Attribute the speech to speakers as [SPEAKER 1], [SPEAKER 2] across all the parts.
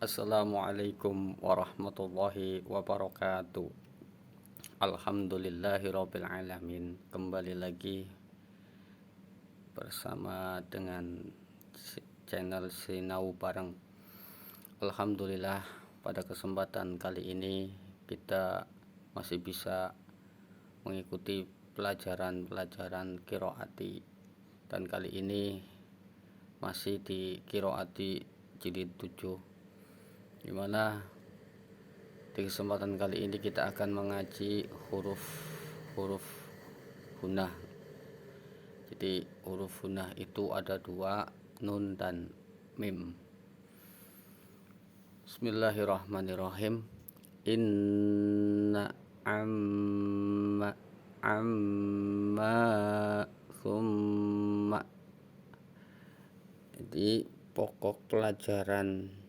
[SPEAKER 1] Assalamualaikum warahmatullahi wabarakatuh. Alhamdulillahirabbil alamin. Kembali lagi bersama dengan channel Sinau Bareng. Alhamdulillah, pada kesempatan kali ini kita masih bisa mengikuti pelajaran qiraati, dan kali ini masih di qiraati jilid 7, di mana di kesempatan kali ini kita akan mengaji huruf gunnah. Jadi huruf gunnah itu ada dua, nun dan mim. Bismillahirrahmanirrahim. Inna amma summa. Jadi pokok pelajaran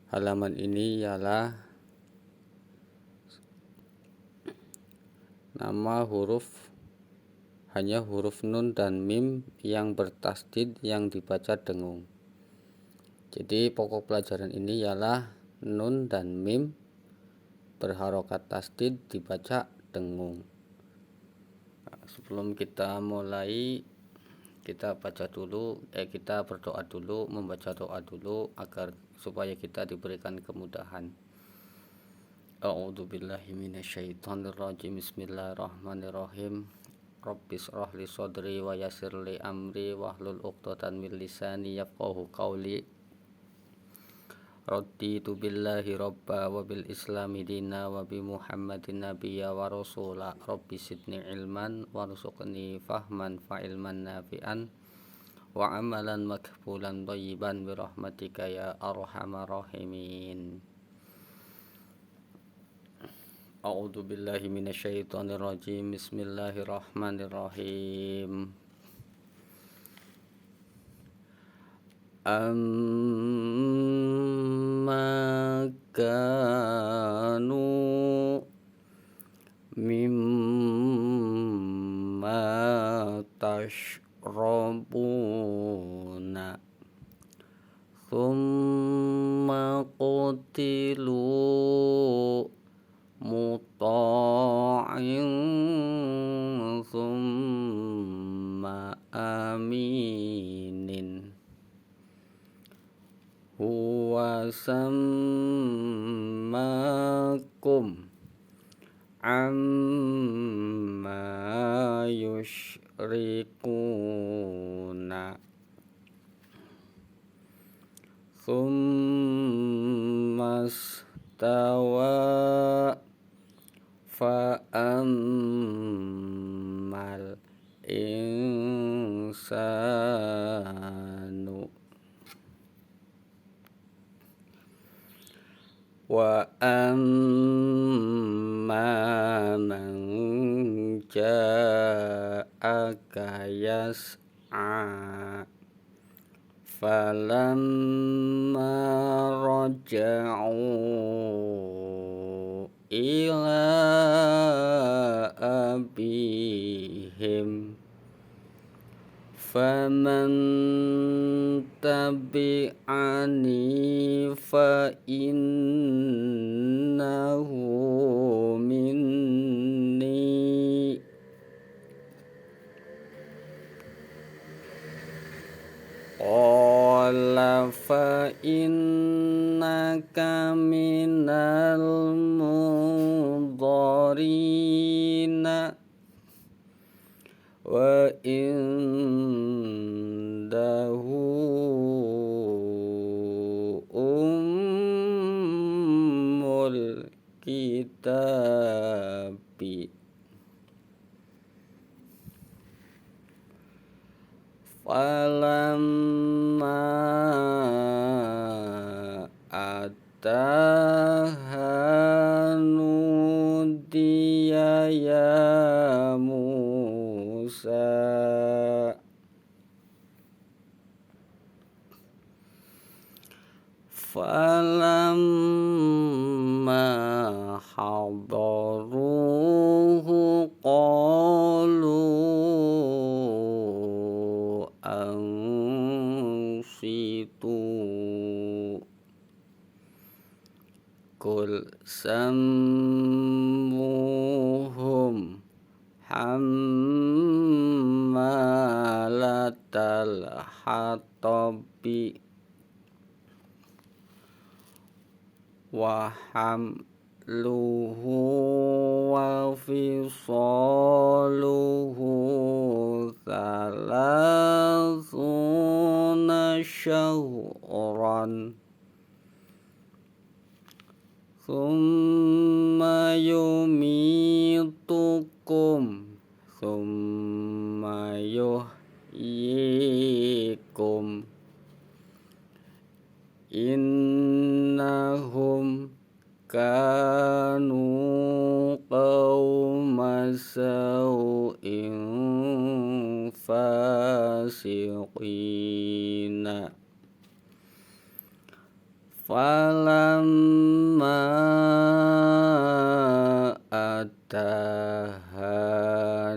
[SPEAKER 1] halaman ini ialah nama hanya huruf nun dan mim yang bertasdid yang dibaca dengung. Jadi pokok pelajaran ini ialah nun dan mim berharokat tasdid dibaca dengung. Sebelum kita mulai, kita berdoa dulu, membaca doa dulu agar supaya kita diberikan kemudahan. A'udzubillahi minasyaitonirrajim. Bismillahirrahmanirrahim. Rabbis shrah li sadri wa yassir li amri wahlul 'uqdatam min lisani yafqahu qawli. Raditu billahi rabba wa bil islami dina wa bi Muhammadin nabiyya wa rasula. Rabbi zidni ilman warzuqni fahman fa ilman nafi'an wa amalan makbulan thayyiban bi rahmatika ya arhamar rahimin. A'udzu billahi minasyaitonir rajim. Bismillahirrahmanirrahim. Amma kanu mimma tashrabuna thumma qutilu muta'in thumma aminin huwa sammakum amma yushrikuna thumma stawa fa'ammal insanu wa amma man ja'aka yas'a falamma raja'u ila abihim faman tabi'ani fa innahu minni qala fa innaka minal mundharina wa indahu ummul kitabi falamma ataha nudiya ya Musa falamma hadaruhu qalu ansitu Kul sammuhum hammalatal hatabi wa hamluhu wa fisaluhu thalathuna syahran Thumma yumitukum Thumma yuhyikum Innahum kanu qawma saw'in fasiqina Falamma ataha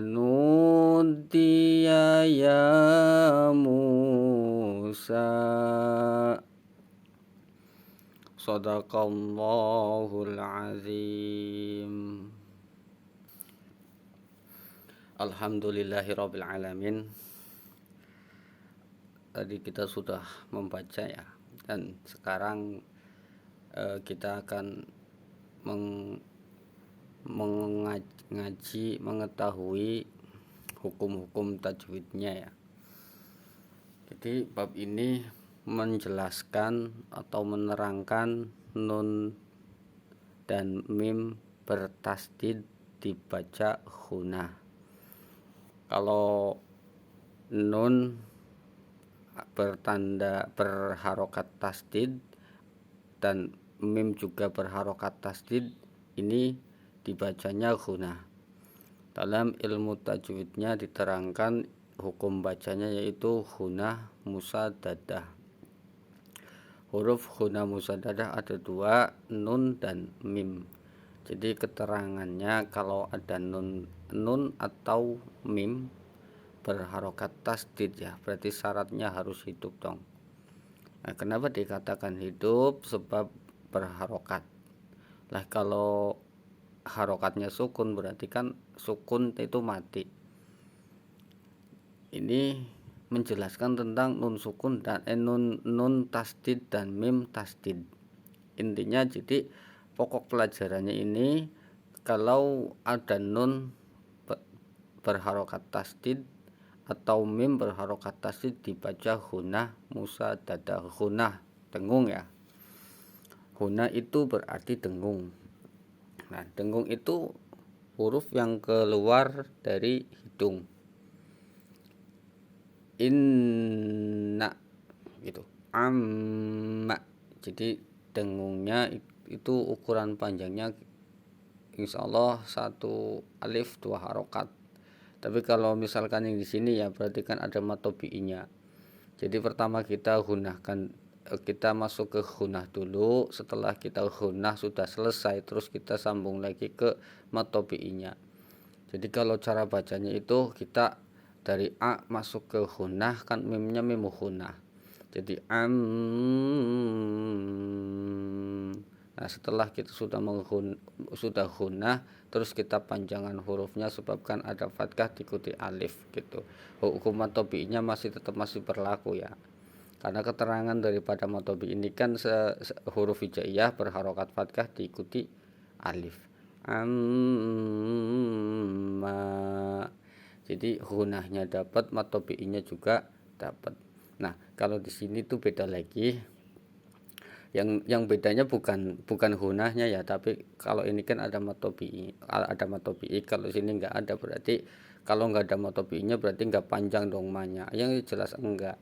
[SPEAKER 1] nudiya ya Musa Sadaqallahul azim. Alhamdulillahirabbil alamin. Tadi kita sudah membaca ya, dan sekarang kita akan mengetahui hukum-hukum tajwidnya ya. Jadi bab ini menjelaskan atau menerangkan nun dan mim bertasdid dibaca ghunah. Kalau nun bertanda berharokat tasdid dan mim juga berharokat tasdid, ini dibacanya ghunah. Dalam ilmu tajwidnya diterangkan hukum bacanya yaitu ghunah musaddadah. Huruf ghunah musaddadah ada dua, nun dan mim. Jadi keterangannya kalau ada nun atau mim berharokat tasdid ya, berarti syaratnya harus hidup dong. Nah, kenapa dikatakan hidup? Sebab berharokat. Lah kalau harokatnya sukun berarti kan sukun itu mati. Ini menjelaskan tentang nun sukun dan nun tasdid dan mim tasdid. Intinya jadi pokok pelajarannya ini kalau ada nun berharokat tasdid atau mim berharokat tasdid dibaca ghunah musaddadah. Ghunah dengung ya. Ghunah itu berarti dengung. Nah, dengung itu huruf yang keluar dari hidung. Inna gitu. Amma. Jadi dengungnya itu ukuran panjangnya insyaallah 1 alif 2 harokat. Tapi kalau misalkan yang di sini ya berarti kan ada matobi'inya. Jadi pertama kita ghunahkan, kita masuk ke ghunah dulu. Setelah kita ghunah sudah selesai, terus kita sambung lagi ke matobi'inya. Jadi kalau cara bacanya itu kita dari a masuk ke ghunah, kan mimnya mim ghunah. Jadi Nah, setelah kita sudah ghunah, terus kita panjangan hurufnya sebabkan ada fathah diikuti alif gitu. Hukum matobi'inya tetap masih berlaku ya. Karena keterangan daripada matobi ini kan huruf hijaiyah berharokat fathah diikuti alif. Jadi ghunahnya dapat, matobi'inya juga dapat. Nah, kalau di sini tuh beda lagi. Yang bedanya bukan ghunahnya ya, tapi kalau ini kan ada matobi'i, kalau sini enggak ada, berarti kalau enggak ada matobi'inya berarti enggak panjang dong manya. Yang jelas enggak.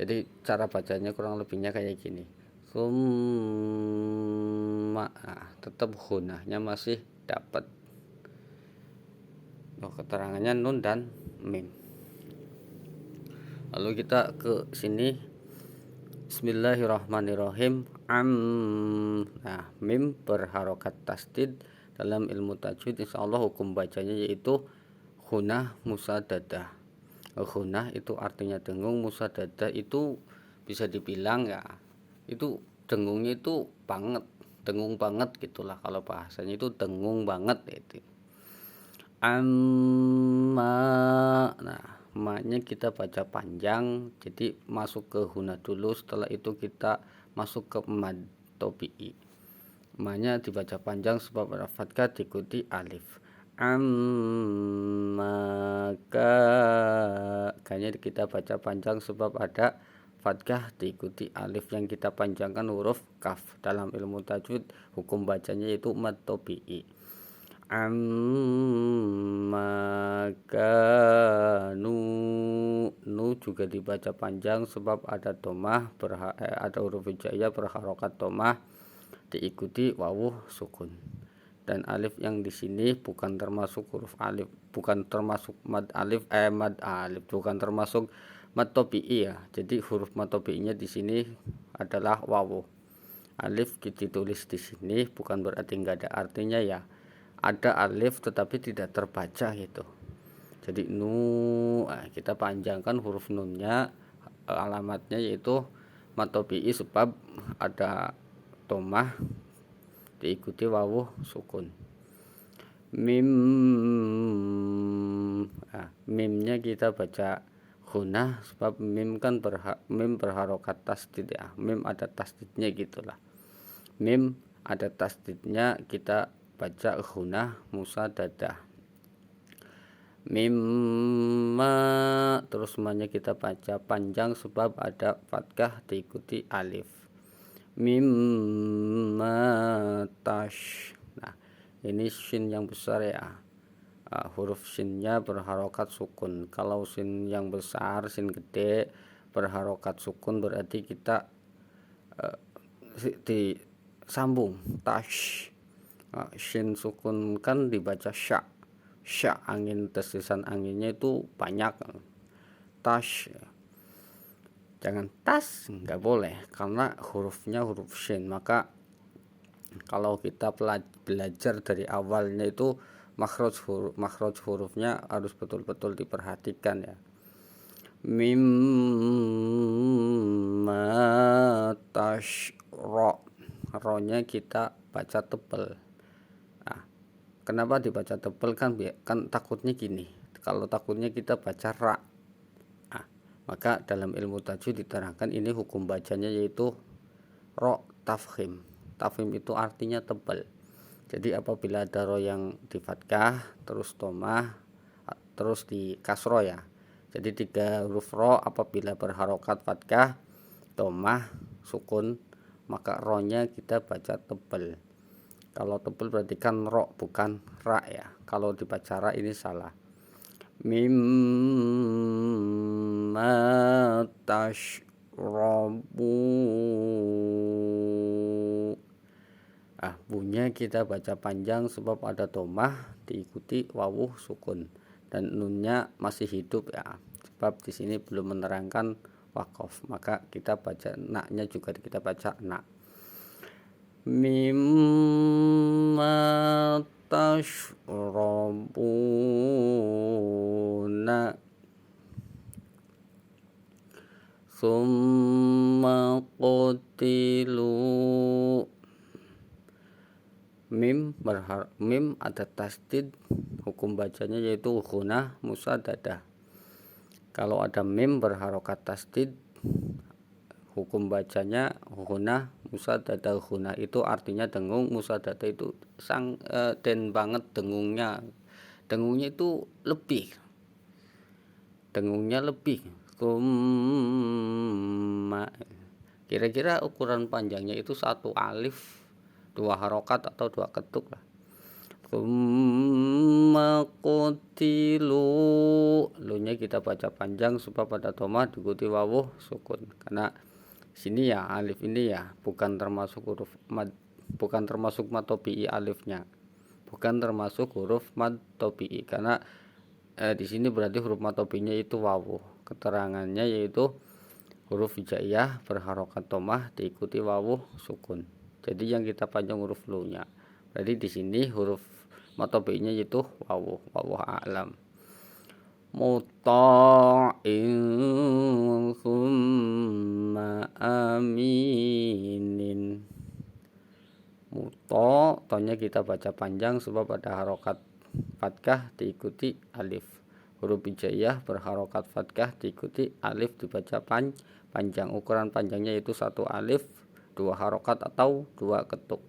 [SPEAKER 1] Jadi cara bacanya kurang lebihnya kayak gini. Summa, tetap ghunahnya masih dapat. Keterangannya nun dan mim. Lalu kita ke sini. Bismillahirrahmanirrahim. Nah, mim berharokat tasdid dalam ilmu tajwid insyaallah hukum bacanya yaitu ghunah musaddadah. Ghunah itu artinya dengung, musaddadah itu bisa dibilang ya itu dengungnya itu banget, dengung banget gitulah, kalau bahasanya itu dengung banget itu. Amma, nah ma-nya kita baca panjang, jadi masuk ke huna dulu, setelah itu kita masuk ke mad tobi'i. Ma-nya dibaca panjang sebab ada fathah diikuti alif. Amma kayaknya kita baca panjang sebab ada fathah diikuti alif, yang kita panjangkan huruf kaf. Dalam ilmu tajwid hukum bacanya yaitu mad tobi'i. Amma kanu, nu juga dibaca panjang sebab ada domah, ada huruf hijaiyah berharokat domah diikuti wawu sukun. Dan alif yang di sini bukan termasuk huruf alif, bukan termasuk mad alif, bukan termasuk mad tobi'i ya. Jadi huruf mad tobi'inya di sini adalah wawu. Alif ditulis di sini bukan berarti enggak ada artinya ya. Ada alif tetapi tidak terbaca gitu. Jadi nu, kita panjangkan huruf nunnya, alamatnya yaitu mad tobi'i sebab ada domah diikuti wawu sukun. Mim, mimnya kita baca hunah sebab mim kan mim berharokat tasdid ya. Mim ada tasdidnya gitulah. Mim ada tasdidnya, kita baca hunah musadadah. Mimma, terus semuanya kita baca panjang sebab ada fathah diikuti alif. Mimma tash. Nah, ini shin yang besar ya. Huruf shinnya berharokat sukun. Kalau shin yang besar, shin gede berharokat sukun berarti kita disambung tash. Shin sukun kan dibaca sya. Sya, angin, tesisan anginnya itu banyak. Tash, jangan tas, nggak boleh karena hurufnya huruf shin. Maka kalau kita belajar dari awalnya itu makhraj hurufnya harus betul-betul diperhatikan ya. Mimma tashra, ro-nya kita baca tebal. Kenapa dibaca tebal kan takutnya gini, kalau takutnya kita baca ra. Maka dalam ilmu tajwid diterangkan ini hukum bacanya yaitu ro tafkhim. Tafkhim itu artinya tebal. Jadi apabila ada ro yang di fathah, terus domah, terus di kasro ya. Jadi 3 huruf ro apabila berharokat fathah, domah, sukun, maka ro-nya kita baca tebal. Kalau tebal berarti kan ro bukan ra ya. Kalau dibaca ra ini salah. Mimma tashrabu, bunyinya kita baca panjang sebab ada domah diikuti wawu sukun, dan nunnya masih hidup ya. Sebab di sini belum menerangkan wakof, maka kita baca naknya juga kita baca nak. Mimma tashrabuna summa qutilu. Mim ada tasdid, hukum bacanya yaitu ghunah musadadah. Kalau ada mim berharokat tasdid, hukum bacanya ghunah musadadah. Ghunah itu artinya dengung, musadadah itu den banget dengungnya. Dengungnya itu lebih. Dengungnya lebih. Kira-kira ukuran panjangnya itu 1 alif, 2 harokat atau 2 ketuk lah. Qutilu, lu-nya kita baca panjang sebab pada domah diikuti wawu sukun. Karena sini ya alif ini ya bukan termasuk huruf mad, bukan termasuk mad tobi'i alifnya. Bukan termasuk huruf mad tobi'i karena di sini berarti huruf mad tobi'inya itu wawu. Keterangannya yaitu huruf hijaiyah berharokat domah diikuti wawu sukun. Jadi yang kita panjang huruf lu-nya. Berarti di sini huruf mad tobi'inya yaitu wawu. Wallahu a'lam. Muta'in thumma aminin. tonya kita baca panjang sebab ada harokat fathah diikuti alif. Huruf hijaiyah berharokat fathah diikuti alif dibaca panjang. Ukuran panjangnya itu 1 alif 2 harokat atau 2 ketuk.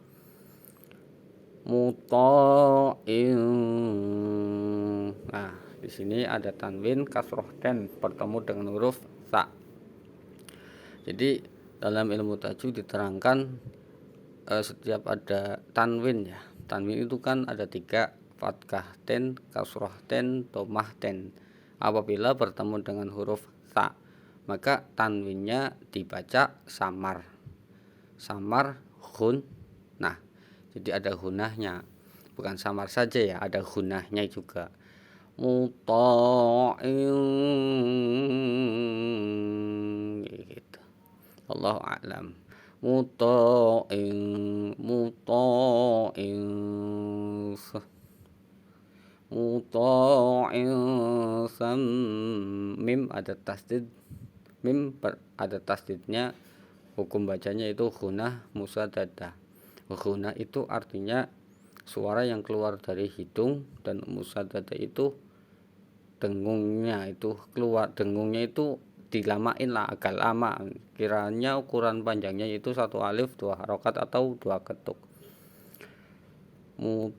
[SPEAKER 1] Muta'in. Nah, di sini ada tanwin kasroh ten bertemu dengan huruf ta. Jadi dalam ilmu tajwid diterangkan setiap ada tanwin ya. Tanwin itu kan ada 3, fathah ten, kasroh ten, domah ten. Apabila bertemu dengan huruf ta, maka tanwinnya dibaca samar. Samar hun. Nah, jadi ada hunahnya. Bukan samar saja ya, ada hunahnya juga. Muta'in gitu. Allahu a'lam. Muta'in mim ada tasdid. Mim ada tasdidnya. Hukum bacanya itu ghunah musaddadah. Ghunah itu artinya suara yang keluar dari hidung, dan musaddadah itu dengungnya itu keluar, dengungnya itu dilamain lah agak lama. Kiranya ukuran panjangnya itu 1 alif 2 harokat atau 2 ketuk. Muta'in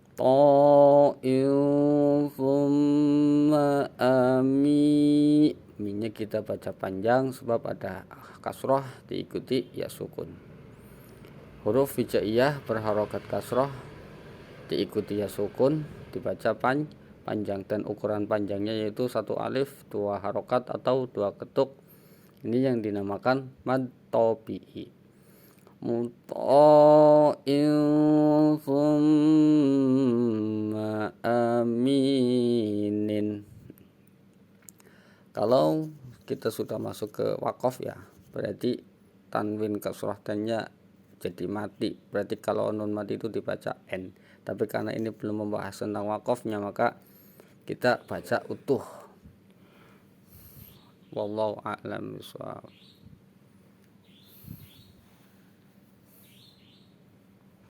[SPEAKER 1] thumma ami. Minnya kita baca panjang sebab ada kasroh diikuti ya sukun. Huruf hijaiyah berharokat kasroh diikuti ya sukun dibaca panjang, dan ukuran panjangnya yaitu 1 alif 2 harokat atau 2 ketuk. Ini yang dinamakan mad tabi'i. Muta'in thumma aminin. Kalau kita sudah masuk ke waqaf ya, berarti tanwin kasroh tennya jadi mati. Berarti kalau nun mati itu dibaca n. Tapi karena ini belum membahas tentang waqafnya, maka kita baca utuh. Wallahu a'lam bishawab.